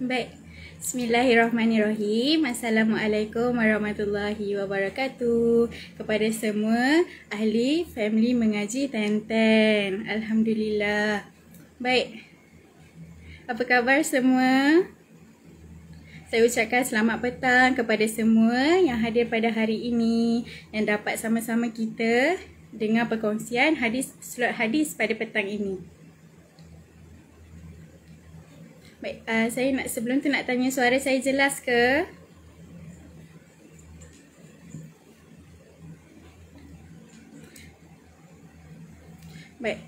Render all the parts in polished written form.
Baik. Bismillahirrahmanirrahim. Assalamualaikum warahmatullahi wabarakatuh. Kepada semua ahli family mengaji Tenten. Alhamdulillah. Baik. Apa khabar semua? Saya ucapkan selamat petang kepada semua yang hadir pada hari ini, yang dapat sama-sama kita dengar perkongsian surat hadis pada petang ini. Baik, saya sebelum tu nak tanya, suara saya jelas ke? Baik.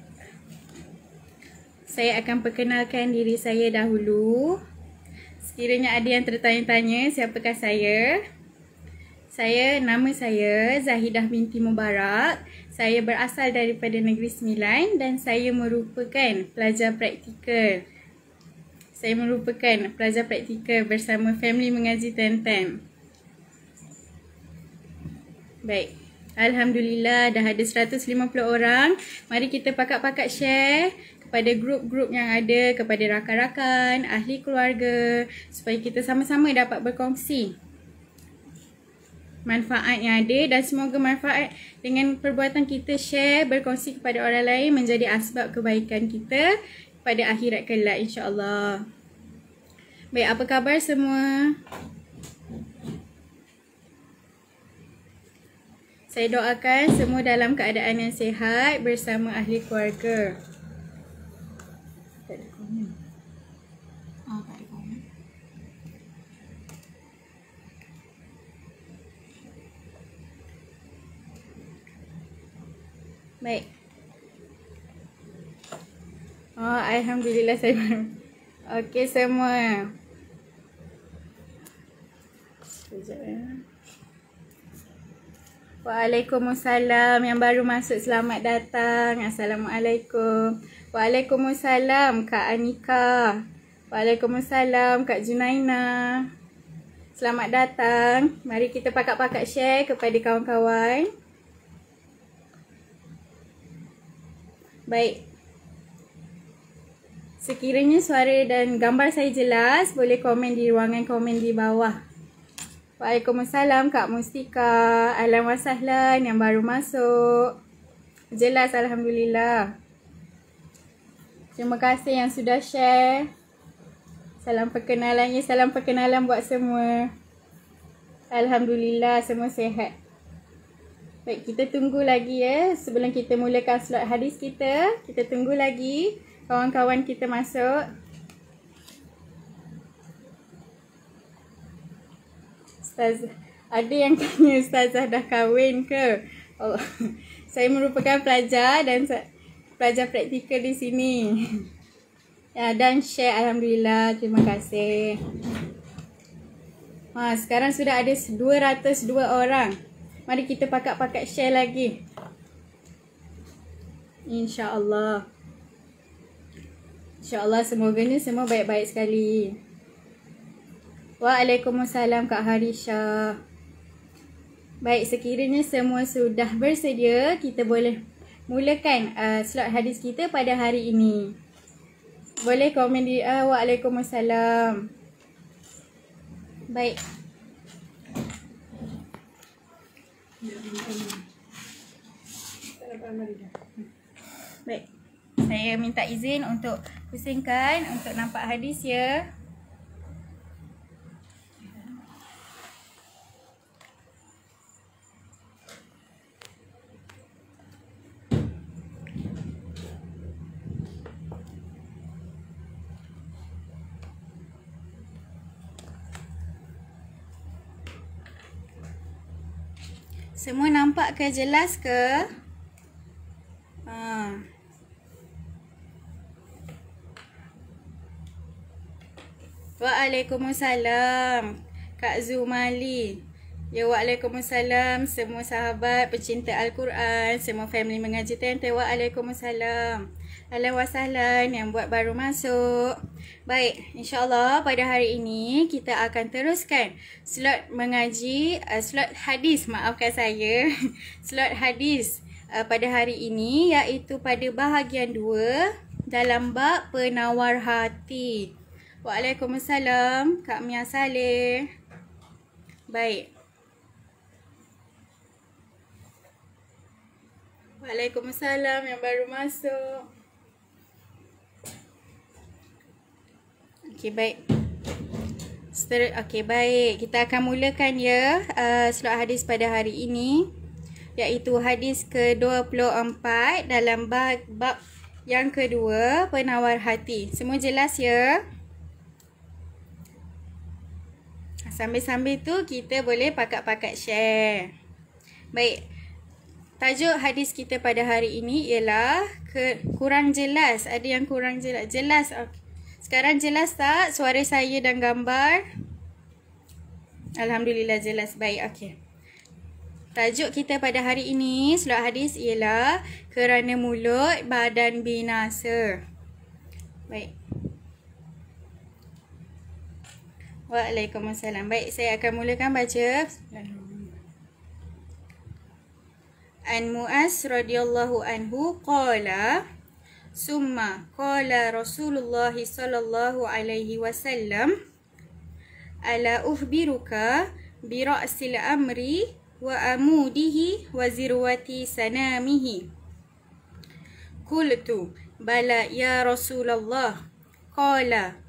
Saya akan perkenalkan diri saya dahulu. Sekiranya ada yang tertanya-tanya siapakah saya? Nama saya Zahidah binti Mubarak. Saya berasal daripada Negeri Sembilan dan saya merupakan pelajar praktikal. Bersama family mengaji Tenten. Baik. Alhamdulillah dah ada 150 orang. Mari kita pakat-pakat share kepada grup-grup yang ada, kepada rakan-rakan, ahli keluarga, supaya kita sama-sama dapat berkongsi manfaat yang ada, dan semoga manfaat dengan perbuatan kita share, berkongsi kepada orang lain menjadi asbab kebaikan kita pada akhirat kelak, insya-Allah. Baik, apa khabar semua? Saya doakan semua dalam keadaan yang sihat bersama ahli keluarga. Tak ada komen. Tak ada komen. Baik. Alhamdulillah saya baru. Okey semua. Sekejap ya. Waalaikumsalam. Yang baru masuk selamat datang. Assalamualaikum. Waalaikumsalam Kak Anika. Waalaikumsalam Kak Junaina. Selamat datang. Mari kita pakat-pakat share kepada kawan-kawan. Baik. Sekiranya suara dan gambar saya jelas, boleh komen di ruangan komen di bawah. Waalaikumsalam Kak Mustika. Ahlan wa sahlan yang baru masuk. Jelas, alhamdulillah. Terima kasih yang sudah share. Salam perkenalan buat semua. Alhamdulillah semua sihat. Baik, kita tunggu lagi ya. Sebelum kita mulakan slot hadis kita tunggu lagi kawan-kawan kita masuk. Ustazah, ada yang tanya Ustazah dah kahwin ke? Allah. Saya merupakan pelajar dan pelajar praktikal di sini. Ya, dan share, alhamdulillah. Terima kasih. Sekarang sudah ada 202 orang. Mari kita pakat-pakat share lagi. InsyaAllah. InsyaAllah semoga ni semua baik-baik sekali. Waalaikumsalam Kak Harisha. Baik, sekiranya semua sudah bersedia, kita boleh mulakan slot hadis kita pada hari ini. Boleh komen di Waalaikumsalam. Baik. Baik. Saya minta izin untuk pusingkan untuk nampak hadis ya. Semua nampak ke, jelas ke? Waalaikumsalam Kak Zumali. Ya, waalaikumsalam semua sahabat pecinta Al-Quran, semua family mengaji Tenten. Waalaikumsalam. Ahlan wa sahlan yang buat baru masuk. Baik, insyaAllah pada hari ini kita akan teruskan slot mengaji, slot hadis, maafkan saya. Slot hadis pada hari ini, iaitu pada bahagian 2 dalam bab penawar hati. Waalaikumsalam, Kak Mia Saleh. Baik. Waalaikumsalam yang baru masuk. Okey, baik. Okey, baik. Kita akan mulakan ya slot hadis pada hari ini, iaitu hadis ke-24 dalam bab yang kedua, penawar hati. Semua jelas ya? Sambil-sambil tu kita boleh pakat-pakat share. Baik. Tajuk hadis kita pada hari ini ialah kurang jelas. Ada yang kurang jelas? Jelas. Sekarang jelas tak suara saya dan gambar? Alhamdulillah jelas. Baik, okey. Tajuk kita pada hari ini, slot hadis ialah kerana mulut badan binasa. Baik. Waalaikumsalam. Baik, saya akan mulakan baca. An Mu'az radhiyallahu anhu qala summa qala Rasulullah sallallahu alaihi wasallam ala uhbiruka bi ra'sil amri wa amudihi wa zirwati sanamihi. Qultu bala ya Rasulullah. Qala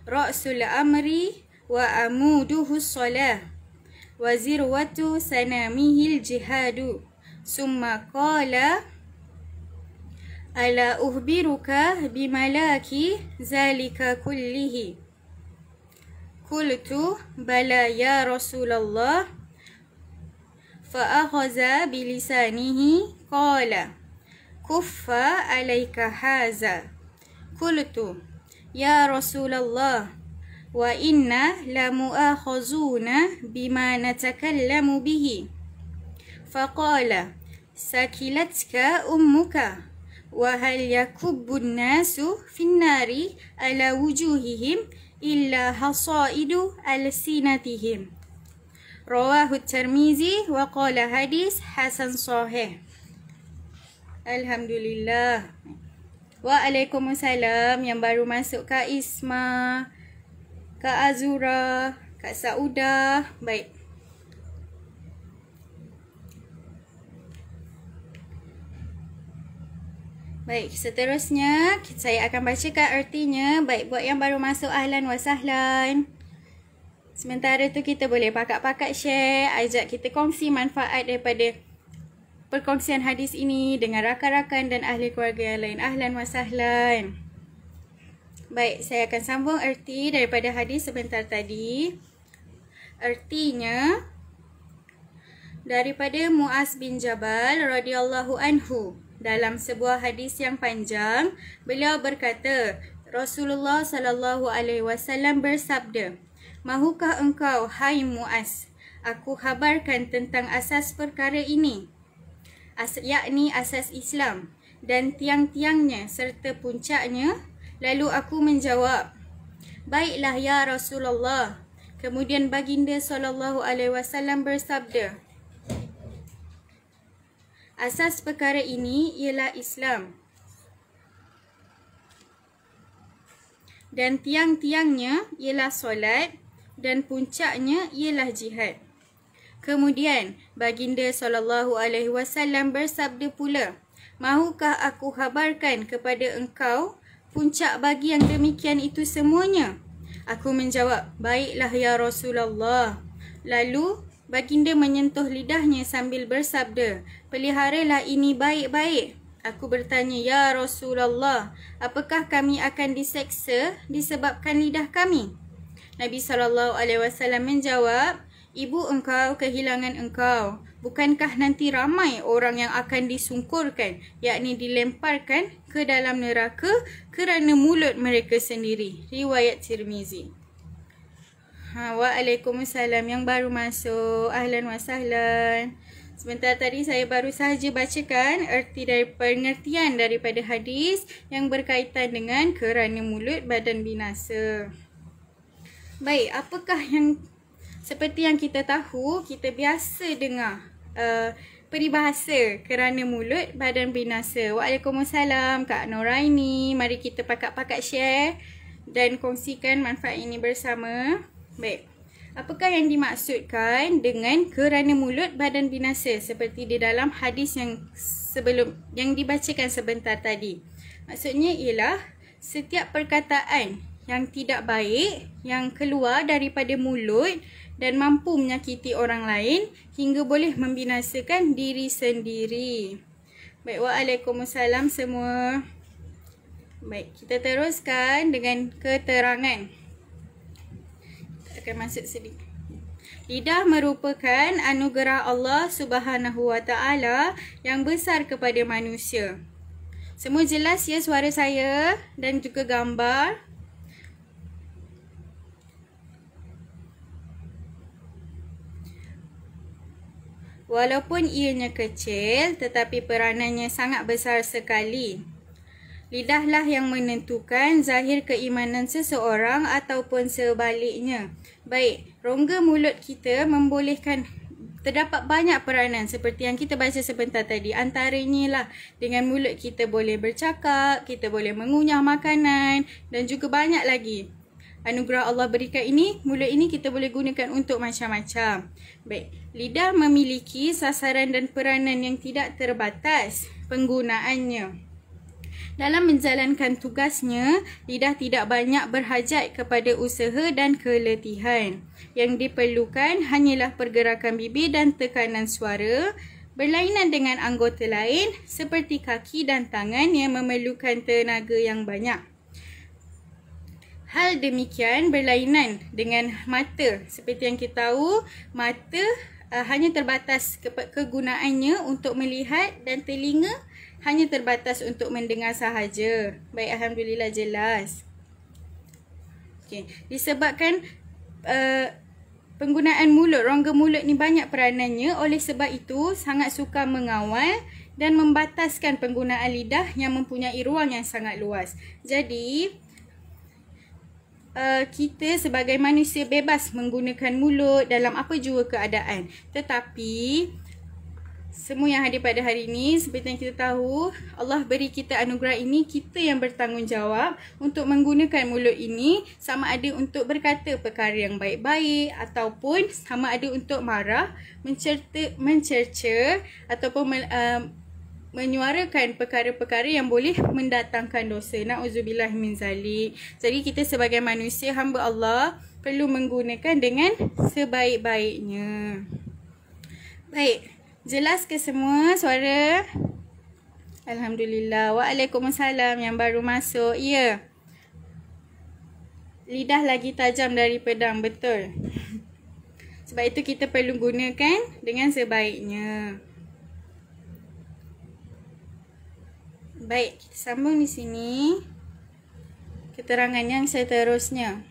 ra'sul amri wa amuduhu salah wa zirwatu sanamihi al-jihadu. Summa qala ala uhbiruka bimalaki zalika kullihi. Qultu bala ya Rasulullah. فأخذ بلسانه قال كف عليك هذا. قلت يا رسول الله وإنا لمؤاخذون بما نتكلم به. فقال سكلتك أمك وهل يكب الناس في النار على وجوههم إلا حصائد ألسنتهم. Rawahu Tirmizi wa qala hadis hasan sahih. Alhamdulillah. Waalaikumsalam yang baru masuk, Kak Isma, Kak Azura, Kak Saudah. Baik. Baik, seterusnya saya akan bacakan artinya. Baik, buat yang baru masuk, ahlan wa sahlan. Sementara tu kita boleh pakat-pakat share, ajak kita kongsi manfaat daripada perkongsian hadis ini dengan rakan-rakan dan ahli keluarga yang lain. Ahlan wa sahlan. Baik, saya akan sambung erti daripada hadis sebentar tadi. Ertinya daripada Mu'az bin Jabal radhiyallahu anhu. Dalam sebuah hadis yang panjang, beliau berkata, Rasulullah sallallahu alaihi wasallam bersabda, "Mahukah engkau, hai Mu'az, aku khabarkan tentang asas perkara ini, yakni asas Islam dan tiang-tiangnya serta puncaknya?" Lalu aku menjawab, "Baiklah ya Rasulullah." Kemudian baginda sallallahu alaihi wasallam bersabda, "Asas perkara ini ialah Islam dan tiang-tiangnya ialah solat dan puncaknya ialah jihad." Kemudian baginda sallallahu alaihi wasallam bersabda pula, "Mahukah aku khabarkan kepada engkau puncak bagi yang demikian itu semuanya?" Aku menjawab, "Baiklah ya Rasulullah." Lalu baginda menyentuh lidahnya sambil bersabda, "Peliharalah ini baik-baik." Aku bertanya, "Ya Rasulullah, apakah kami akan diseksa disebabkan lidah kami?" Nabi SAW menjawab, "Ibu engkau kehilangan engkau. Bukankah nanti ramai orang yang akan disungkurkan, yakni dilemparkan ke dalam neraka kerana mulut mereka sendiri." Riwayat Tirmizi. Waalaikumsalam yang baru masuk. Ahlan wa sahlan. Sebentar tadi saya baru sahaja bacakan erti dari pengertian daripada hadis yang berkaitan dengan kerana mulut badan binasa. Baik, apakah yang seperti yang kita tahu, kita biasa dengar peribahasa kerana mulut badan binasa. Waalaikumsalam Kak Noraini. Mari kita pakat-pakat share dan kongsikan manfaat ini bersama. Baik. Apakah yang dimaksudkan dengan kerana mulut badan binasa seperti di dalam hadis yang dibacakan sebentar tadi? Maksudnya ialah setiap perkataan yang tidak baik yang keluar daripada mulut dan mampu menyakiti orang lain hingga boleh membinasakan diri sendiri. Baik, waalaikumsalam semua. Baik, kita teruskan dengan keterangan. Akan masuk sedikit. Lidah merupakan anugerah Allah Subhanahu Wa Taala yang besar kepada manusia. Semua jelas ya suara saya dan juga gambar? Walaupun ianya kecil, tetapi peranannya sangat besar sekali. Lidahlah yang menentukan zahir keimanan seseorang ataupun sebaliknya. Baik, rongga mulut kita membolehkan terdapat banyak peranan seperti yang kita baca sebentar tadi. Antaranya lah, dengan mulut kita boleh bercakap, kita boleh mengunyah makanan dan juga banyak lagi. Anugerah Allah berikan ini, mulut ini kita boleh gunakan untuk macam-macam. Baik, lidah memiliki sasaran dan peranan yang tidak terbatas penggunaannya. Dalam menjalankan tugasnya, lidah tidak banyak berhajat kepada usaha dan keletihan. Yang diperlukan hanyalah pergerakan bibir dan tekanan suara, berlainan dengan anggota lain seperti kaki dan tangan yang memerlukan tenaga yang banyak. Hal demikian berlainan dengan mata. Seperti yang kita tahu, mata hanya terbatas kegunaannya untuk melihat dan telinga hanya terbatas untuk mendengar sahaja. Baik, alhamdulillah jelas. Okey, disebabkan penggunaan mulut, rongga mulut ni banyak peranannya, oleh sebab itu sangat suka mengawal dan membataskan penggunaan lidah yang mempunyai ruang yang sangat luas. Jadi kita sebagai manusia bebas menggunakan mulut dalam apa jua keadaan. Tetapi semua yang hadir pada hari ini, seperti yang kita tahu, Allah beri kita anugerah ini, kita yang bertanggungjawab untuk menggunakan mulut ini, sama ada untuk berkata perkara yang baik-baik ataupun sama ada untuk marah, mencerca ataupun menyuarakan perkara-perkara yang boleh mendatangkan dosa. Na'udzubillah min zalik. Jadi kita sebagai manusia hamba Allah perlu menggunakan dengan sebaik-baiknya. Baik. Jelas ke semua suara? Alhamdulillah. Waalaikumsalam yang baru masuk. Ya. Lidah lagi tajam dari pedang. Betul. Sebab itu kita perlu gunakan dengan sebaiknya. Baik, kita sambung di sini. Keterangan yang seterusnya.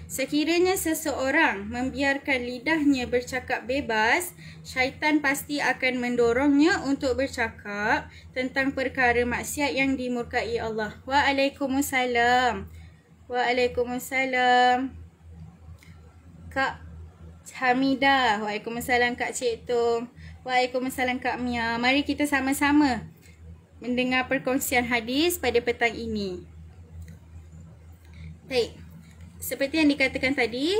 Sekiranya seseorang membiarkan lidahnya bercakap bebas, syaitan pasti akan mendorongnya untuk bercakap tentang perkara maksiat yang dimurkai Allah. Waalaikumsalam. Waalaikumsalam. Kak Hamidah. Waalaikumsalam Kak Cik Tung. Waalaikumsalam Kak Mia. Mari kita sama-sama mendengar perkongsian hadis pada petang ini. Baik. Seperti yang dikatakan tadi,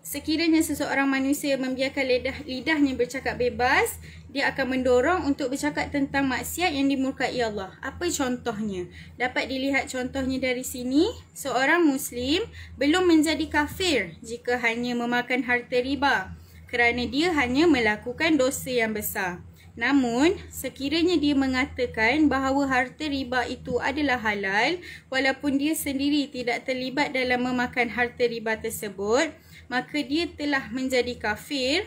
sekiranya seseorang manusia membiarkan lidahnya bercakap bebas, dia akan mendorong untuk bercakap tentang maksiat yang dimurkai Allah. Apa contohnya? Dapat dilihat contohnya dari sini. Seorang Muslim belum menjadi kafir jika hanya memakan harta riba, kerana dia hanya melakukan dosa yang besar. Namun, sekiranya dia mengatakan bahawa harta riba itu adalah halal, walaupun dia sendiri tidak terlibat dalam memakan harta riba tersebut, maka dia telah menjadi kafir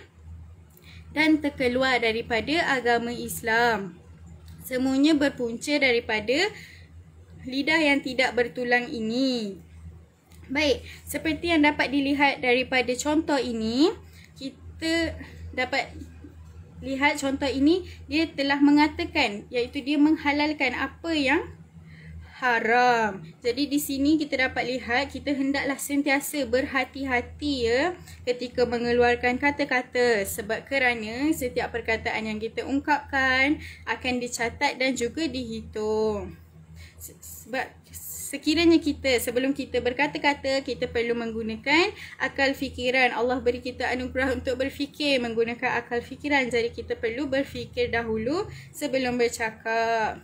dan terkeluar daripada agama Islam. Semuanya berpunca daripada lidah yang tidak bertulang ini. Baik, seperti yang dapat dilihat daripada contoh ini, kita dapat lihat contoh ini, dia telah mengatakan, iaitu dia menghalalkan apa yang haram. Jadi di sini kita dapat lihat, kita hendaklah sentiasa berhati-hati ya ketika mengeluarkan kata-kata, sebab kerana setiap perkataan yang kita ungkapkan akan dicatat dan juga dihitung. Sebab sekiranya sebelum kita berkata-kata, kita perlu menggunakan akal fikiran. Allah beri kita anugerah untuk berfikir menggunakan akal fikiran. Jadi kita perlu berfikir dahulu sebelum bercakap.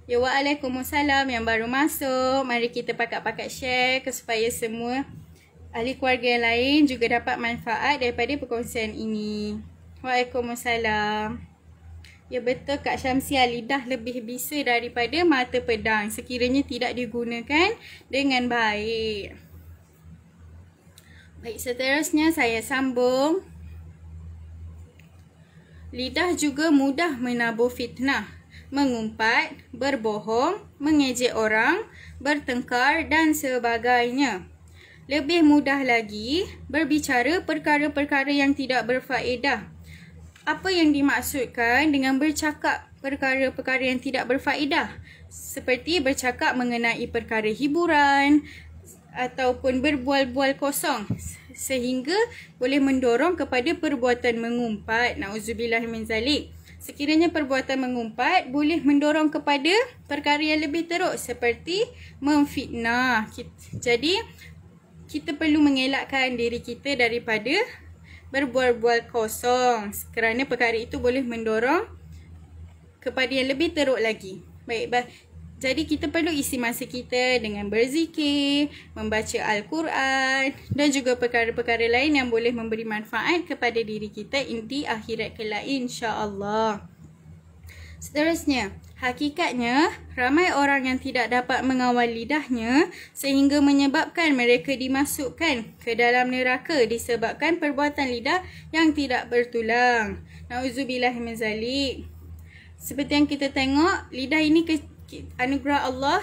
Ya, waalaikumsalam yang baru masuk. Mari kita pakat-pakat share supaya semua ahli keluarga yang lain juga dapat manfaat daripada perkongsian ini. Waalaikumsalam. Ya betul Kak Syamsia, lidah lebih bisa daripada mata pedang sekiranya tidak digunakan dengan baik. Baik, seterusnya saya sambung. Lidah juga mudah menabur fitnah, mengumpat, berbohong, mengejek orang, bertengkar dan sebagainya. Lebih mudah lagi berbicara perkara-perkara yang tidak berfaedah. Apa yang dimaksudkan dengan bercakap perkara-perkara yang tidak berfaedah? Seperti bercakap mengenai perkara hiburan ataupun berbual-bual kosong sehingga boleh mendorong kepada perbuatan mengumpat. Nauzubillah min zalik. Sekiranya perbuatan mengumpat boleh mendorong kepada perkara yang lebih teruk seperti memfitnah. Jadi kita perlu mengelakkan diri kita daripada berbual-bual kosong kerana perkara itu boleh mendorong kepada yang lebih teruk lagi. Baik, jadi kita perlu isi masa kita dengan berzikir, membaca Al-Quran dan juga perkara-perkara lain yang boleh memberi manfaat kepada diri kita di akhirat kelak, insya-Allah. Seterusnya, hakikatnya ramai orang yang tidak dapat mengawal lidahnya sehingga menyebabkan mereka dimasukkan ke dalam neraka disebabkan perbuatan lidah yang tidak bertulang. Nauzubillah min zalik. Seperti yang kita tengok, lidah ini anugerah Allah,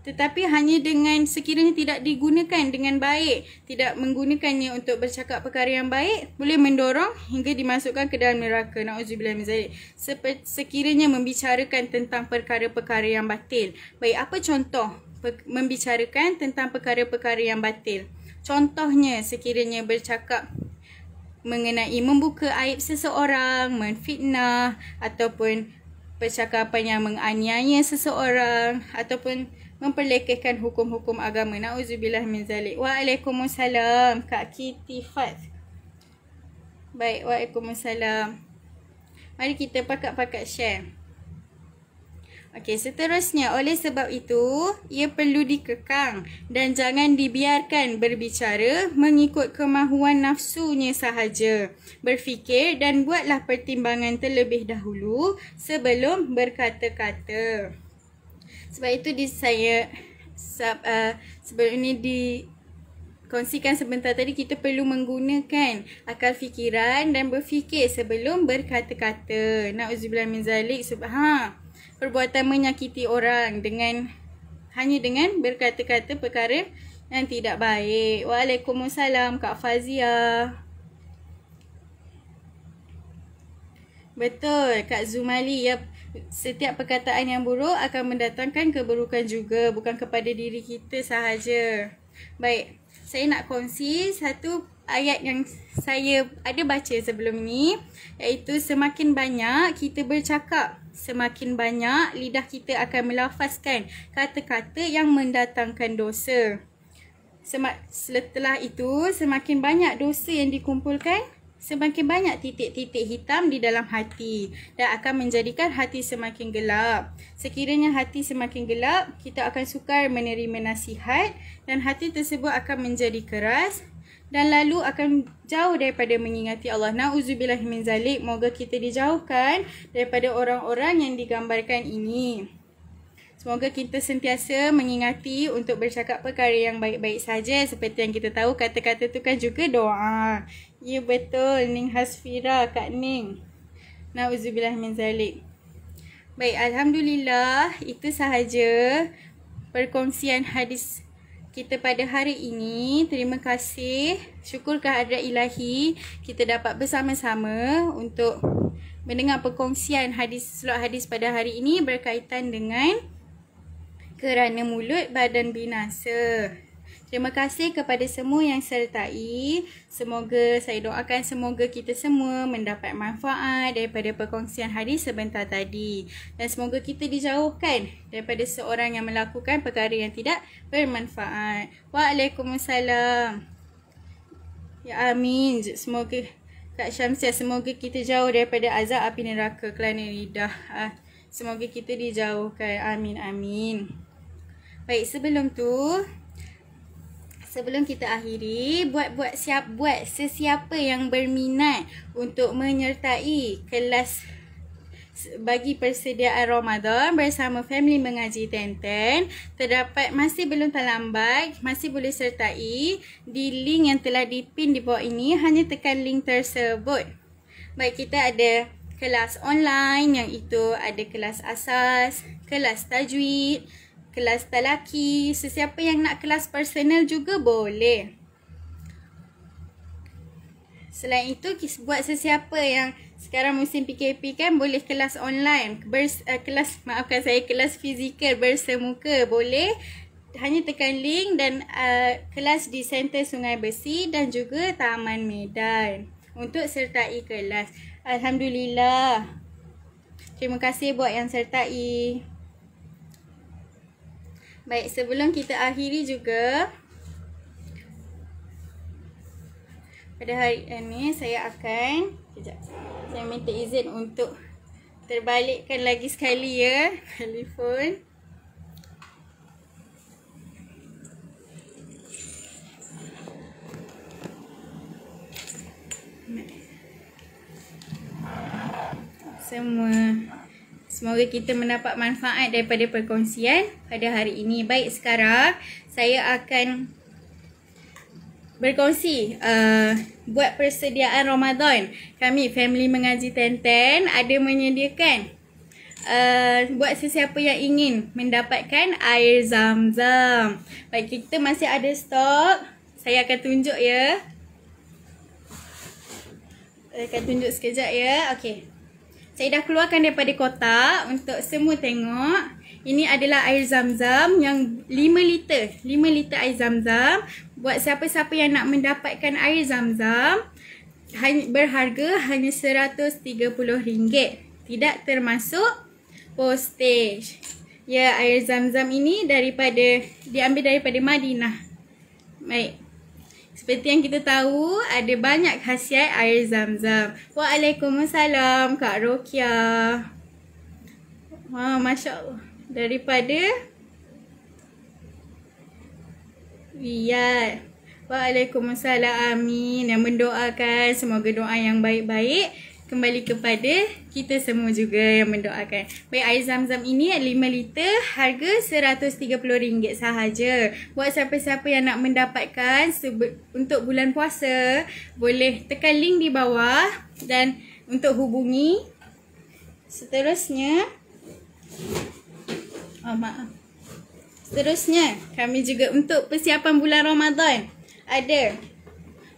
tetapi hanya dengan sekiranya tidak digunakan dengan baik, tidak menggunakannya untuk bercakap perkara yang baik, boleh mendorong hingga dimasukkan ke dalam neraka. Nauzubillah min zalik. Sekiranya membicarakan tentang perkara-perkara yang batil. Baik, apa contoh membicarakan tentang perkara-perkara yang batil? Contohnya sekiranya bercakap mengenai membuka aib seseorang, menfitnah ataupun percakapan yang menganiaya seseorang ataupun memperlekehkan hukum-hukum agama. Nauzubillah min zalik. Waalaikumsalam Kak Kitty Fat. Baik, waalaikumsalam. Mari kita pakat-pakat share. Okey, seterusnya, oleh sebab itu ia perlu dikekang dan jangan dibiarkan berbicara mengikut kemahuan nafsunya sahaja. Berfikir dan buatlah pertimbangan terlebih dahulu sebelum berkata-kata. Sebab itu sebelum ini dikongsikan sebentar tadi, kita perlu menggunakan akal fikiran dan berfikir sebelum berkata-kata. Nauzubillah min zalik. Perbuatan menyakiti orang hanya dengan berkata-kata perkara yang tidak baik. Waalaikumsalam Kak Fazia. Betul Kak Zumali. Ya, setiap perkataan yang buruk akan mendatangkan keburukan juga, bukan kepada diri kita sahaja. Baik, saya nak kongsi satu ayat yang saya ada baca sebelum ni, iaitu semakin banyak kita bercakap, semakin banyak lidah kita akan melafazkan kata-kata yang mendatangkan dosa. Setelah itu, semakin banyak dosa yang dikumpulkan, semakin banyak titik-titik hitam di dalam hati dan akan menjadikan hati semakin gelap. Sekiranya hati semakin gelap, kita akan sukar menerima nasihat dan hati tersebut akan menjadi keras dan lalu akan jauh daripada mengingati Allah. Nauzubillah min zalik. Moga kita dijauhkan daripada orang-orang yang digambarkan ini. Semoga kita sentiasa mengingati untuk bercakap perkara yang baik-baik saja. Seperti yang kita tahu, kata-kata tu kan juga doa. Ya betul, Ning Hasfira, Kak Ning. Nauzubillah min zalik. Baik, alhamdulillah, itu sahaja perkongsian hadis kita pada hari ini. Terima kasih. Syukur kehadrat ilahi, kita dapat bersama-sama untuk mendengar perkongsian slot hadis pada hari ini berkaitan dengan kerana mulut badan binasa. Terima kasih kepada semua yang sertai. Semoga saya doakan semoga kita semua mendapat manfaat daripada perkongsian hadis sebentar tadi. Dan semoga kita dijauhkan daripada seorang yang melakukan perkara yang tidak bermanfaat. Waalaikumsalam. Ya amin. Semoga Kak Syamsiah, semoga kita jauh daripada azab api neraka kerana lidah. Semoga kita dijauhkan. Amin amin. Baik, sebelum kita akhiri, buat sesiapa yang berminat untuk menyertai kelas bagi persediaan Ramadan bersama family mengaji Tenten, terdapat, masih belum terlambat, masih boleh sertai di link yang telah dipin di bawah ini. Hanya tekan link tersebut. Baik, kita ada kelas online, yang itu ada kelas asas, kelas tajwid, kelas talaki. Sesiapa yang nak kelas personal juga boleh. Selain itu, buat sesiapa yang sekarang musim PKP kan, boleh kelas online, kelas fizikal bersemuka boleh. Hanya tekan link dan kelas di Center Sungai Besi dan juga Taman Medan untuk sertai kelas. Alhamdulillah. Terima kasih buat yang sertai. Baik, sebelum kita akhiri juga, pada hari ini saya akan saya minta izin untuk terbalikkan lagi sekali ya telefon. Semoga kita mendapat manfaat daripada perkongsian pada hari ini. Baik, sekarang saya akan berkongsi buat persediaan Ramadan. Kami family mengaji Tenten ada menyediakan buat sesiapa yang ingin mendapatkan air zam-zam. Baik, kita masih ada stok. Saya akan tunjuk ya. Saya akan tunjuk sekejap ya. Okey. Saya dah keluarkan daripada kotak untuk semua tengok. Ini adalah air zam-zam yang 5 liter. 5 liter air zam-zam. Buat siapa-siapa yang nak mendapatkan air zam-zam, berharga hanya RM130. Tidak termasuk postage. Ya, air zam-zam ini diambil daripada Madinah. Baik. Seperti yang kita tahu, ada banyak khasiat air zam-zam. Waalaikumsalam Kak Rokia. Wah, Masya Allah. Daripada Riyadh. Waalaikumsalam, amin. Yang mendoakan, semoga doa yang baik-baik kembali kepada kita semua juga yang mendoakan. Baik, air zam-zam ini 5 liter, harga RM130 sahaja. Buat siapa-siapa yang nak mendapatkan untuk bulan puasa, boleh tekan link di bawah dan untuk hubungi. Seterusnya, seterusnya kami juga untuk persiapan bulan Ramadan ada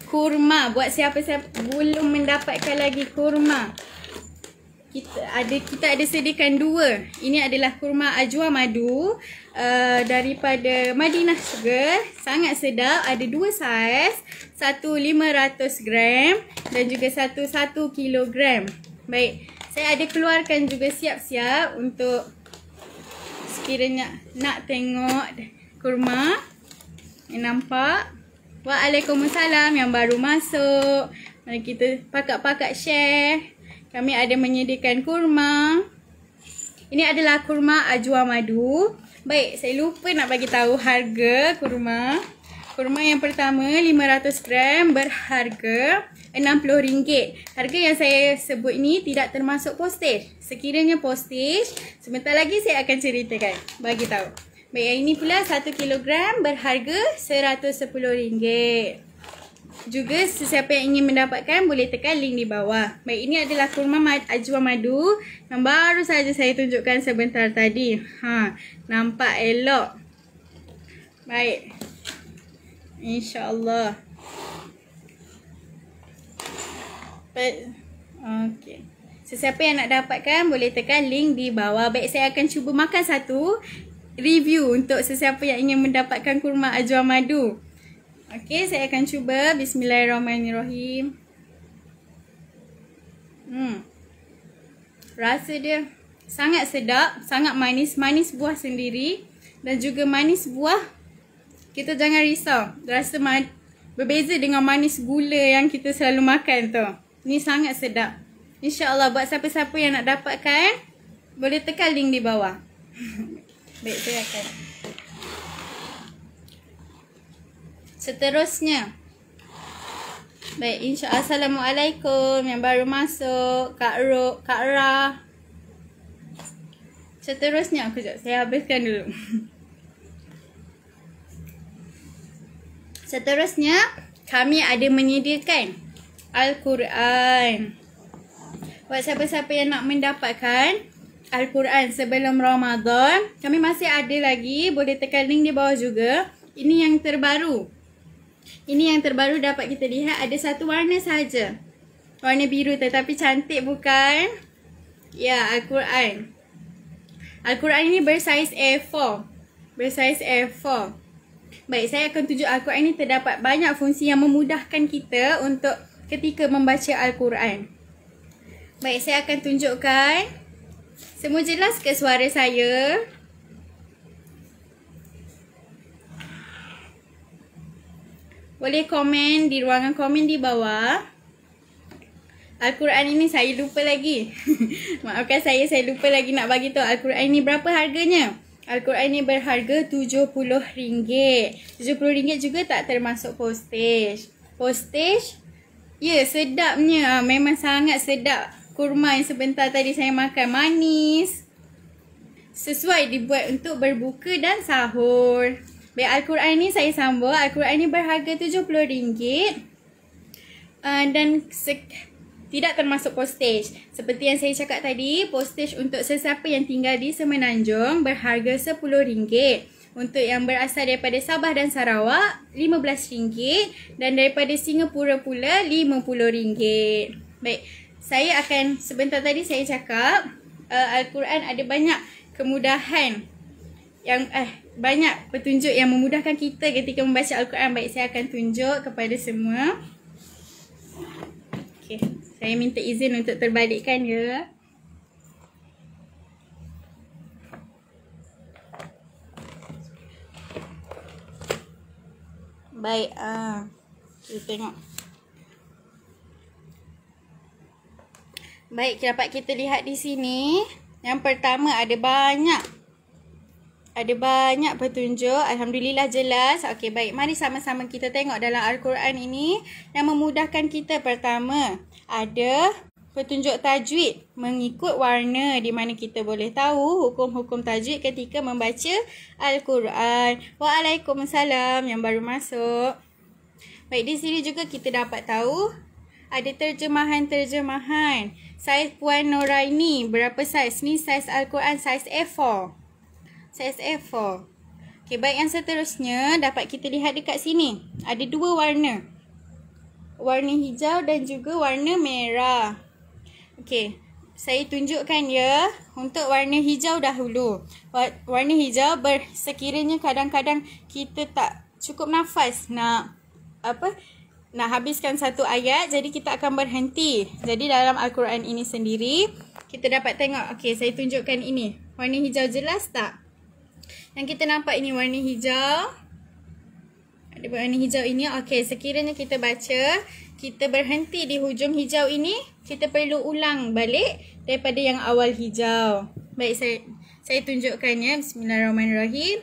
kurma. Buat siapa-siapa belum mendapatkan lagi kurma, kita ada sediakan 2. Ini adalah kurma ajwa madu daripada Madinah juga. Sangat sedap. Ada 2 saiz, satu 500 gram dan juga satu 1 kilogram. Baik, saya ada keluarkan juga siap-siap untuk sekiranya nak tengok kurma. Nampak? Waalaikumsalam yang baru masuk. Mari kita pakak-pakak share. Kami ada menyediakan kurma. Ini adalah kurma ajwa madu. Baik, saya lupa nak bagi tahu harga kurma. Kurma yang pertama 500 gram berharga RM60. Harga yang saya sebut ini tidak termasuk postage. Sekiranya postage, sebentar lagi saya akan ceritakan, bagi tahu. Baik, yang ini pula 1 kilogram berharga RM110. Juga sesiapa yang ingin mendapatkan boleh tekan link di bawah. Baik, ini adalah kurma ajwa madu yang baru saja saya tunjukkan sebentar tadi. Nampak elok. Baik. InsyaAllah. Baik. Okey. Sesiapa yang nak dapatkan boleh tekan link di bawah. Baik, saya akan cuba makan satu. review untuk sesiapa yang ingin mendapatkan kurma ajwa madu. Okey, saya akan cuba. Bismillahirrahmanirrahim. Rasa dia sangat sedap, sangat manis. Manis buah sendiri dan juga manis buah. Kita jangan risau. Rasa berbeza dengan manis gula yang kita selalu makan tu. Ni sangat sedap. InsyaAllah buat siapa-siapa yang nak dapatkan, boleh tekan link di bawah. Baik, saya akan. Seterusnya. Baik, insyaAllah. Assalamualaikum yang baru masuk. Kak Ra. Seterusnya, kejap saya habiskan dulu. Seterusnya, kami ada menyediakan Al-Quran. Buat siapa-siapa yang nak mendapatkan Al-Quran sebelum Ramadan, kami masih ada lagi. Boleh tekan link di bawah juga. Ini yang terbaru. Ini yang terbaru dapat kita lihat. Ada satu warna saja. Warna biru tetapi cantik bukan? Ya, Al-Quran. Al-Quran ini bersaiz A4. Bersaiz A4. Baik, saya akan tunjuk Al-Quran ini terdapat banyak fungsi yang memudahkan kita untuk ketika membaca Al-Quran. Baik, saya akan tunjukkan. Semua jelas ke suara saya? Boleh komen di ruangan komen di bawah. Al-Quran ini saya lupa lagi. Maafkan saya lupa lagi nak bagi tahu Al-Quran ini berapa harganya. Al-Quran ini berharga RM70. RM70 juga tak termasuk postage. Postage? Ya, sedapnya. Memang sangat sedap. Kurma yang sebentar tadi saya makan manis. Sesuai dibuat untuk berbuka dan sahur. Baik, Al-Quran ni saya sambung. Al-Quran ni berharga RM70. Dan tidak termasuk postage. Seperti yang saya cakap tadi, postage untuk sesiapa yang tinggal di Semenanjung berharga RM10. Untuk yang berasal daripada Sabah dan Sarawak, RM15. Dan daripada Singapura pula, RM50. Baik, saya akan, sebentar tadi saya cakap, Al-Quran ada banyak kemudahan yang banyak petunjuk yang memudahkan kita ketika membaca Al-Quran. Baik, saya akan tunjuk kepada semua. Okey, saya minta izin untuk terbalikkan ya. Baik, kita tengok. Baik, dapat kita lihat di sini. Yang pertama ada banyak petunjuk. Alhamdulillah jelas. Okey, baik. Mari sama-sama kita tengok dalam Al-Quran ini yang memudahkan kita. Pertama, ada petunjuk tajwid mengikut warna, di mana kita boleh tahu hukum-hukum tajwid ketika membaca Al-Quran. Waalaikumsalam yang baru masuk. Baik, di sini juga kita dapat tahu ada terjemahan-terjemahan. Saiz Puan Noraini, berapa saiz? Ni saiz Al-Quran saiz A4. Saiz A4. Okey, baik, yang seterusnya dapat kita lihat dekat sini. Ada dua warna. Warna hijau dan juga warna merah. Okey, saya tunjukkan ya. Untuk warna hijau dahulu. Warna hijau sekiranya kadang-kadang kita tak cukup nafas nak habiskan satu ayat, jadi kita akan berhenti. Jadi dalam Al-Quran ini sendiri kita dapat tengok. Okey, saya tunjukkan ini. Warna hijau jelas tak? Yang kita nampak ini warna hijau. Ada warna hijau ini. Okey, sekiranya kita baca, kita berhenti di hujung hijau ini, kita perlu ulang balik daripada yang awal hijau. Baik, saya tunjukkan ya. Bismillahirrahmanirrahim.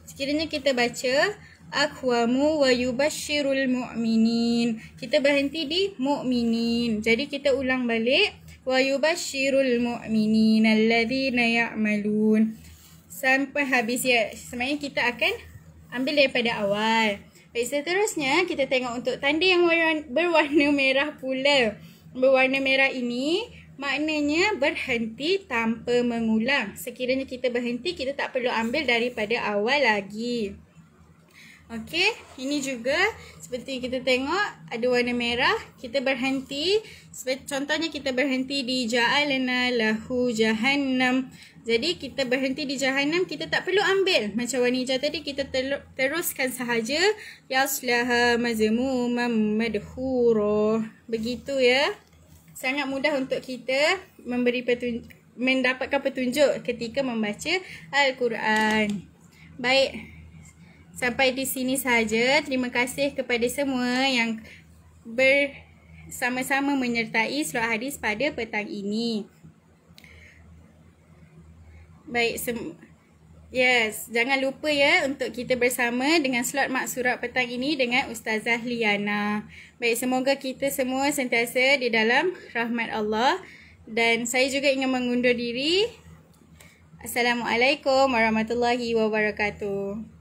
Sekiranya kita baca aqwamu wa yubashshirul mu'minin, kita berhenti di mu'minin. Jadi kita ulang balik wa yubashshirul mu'minin alladzina ya'malun sampai habis ya. Sebenarnya kita akan ambil daripada awal. Baik, seterusnya kita tengok untuk tanda yang berwarna merah pula. Berwarna merah ini maknanya berhenti tanpa mengulang. Sekiranya kita berhenti, kita tak perlu ambil daripada awal lagi. Okey, ini juga seperti kita tengok ada warna merah. Kita berhenti, contohnya kita berhenti di ja'alna lahu jahannam. Jadi kita berhenti di jahannam, kita tak perlu ambil macam warna hijau tadi, kita teruskan sahaja yaslaha mazmuman madhura. Begitu ya. Sangat mudah untuk kita mendapatkan petunjuk ketika membaca Al-Quran. Baik. Sampai di sini saja. Terima kasih kepada semua yang bersama-sama menyertai slot hadis pada petang ini. Baik, jangan lupa ya untuk kita bersama dengan slot mak surat petang ini dengan Ustazah Liana. Baik, semoga kita semua sentiasa di dalam rahmat Allah. Dan saya juga ingin mengundur diri. Assalamualaikum warahmatullahi wabarakatuh.